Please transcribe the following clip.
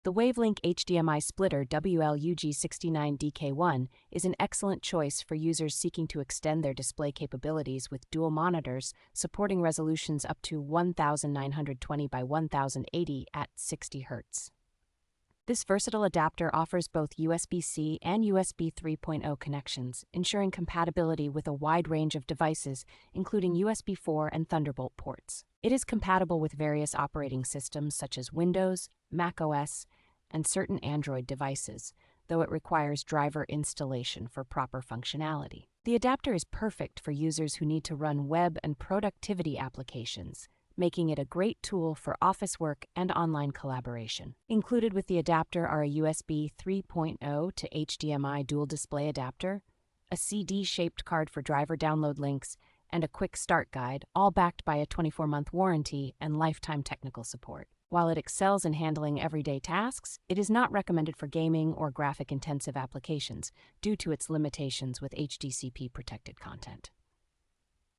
The WAVLINK HDMI Splitter WL-UG69DK1 is an excellent choice for users seeking to extend their display capabilities with dual monitors supporting resolutions up to 1920 by 1080 at 60 Hz. This versatile adapter offers both USB-C and USB 3.0 connections, ensuring compatibility with a wide range of devices, including USB 4 and Thunderbolt ports. It is compatible with various operating systems such as Windows, Mac OS, and certain Android devices, though it requires driver installation for proper functionality. The adapter is perfect for users who need to run web and productivity applications, making it a great tool for office work and online collaboration. Included with the adapter are a USB 3.0 to HDMI dual display adapter, a CD-shaped card for driver download links, and a quick start guide, all backed by a 24-month warranty and lifetime technical support. While it excels in handling everyday tasks, it is not recommended for gaming or graphic-intensive applications due to its limitations with HDCP-protected content.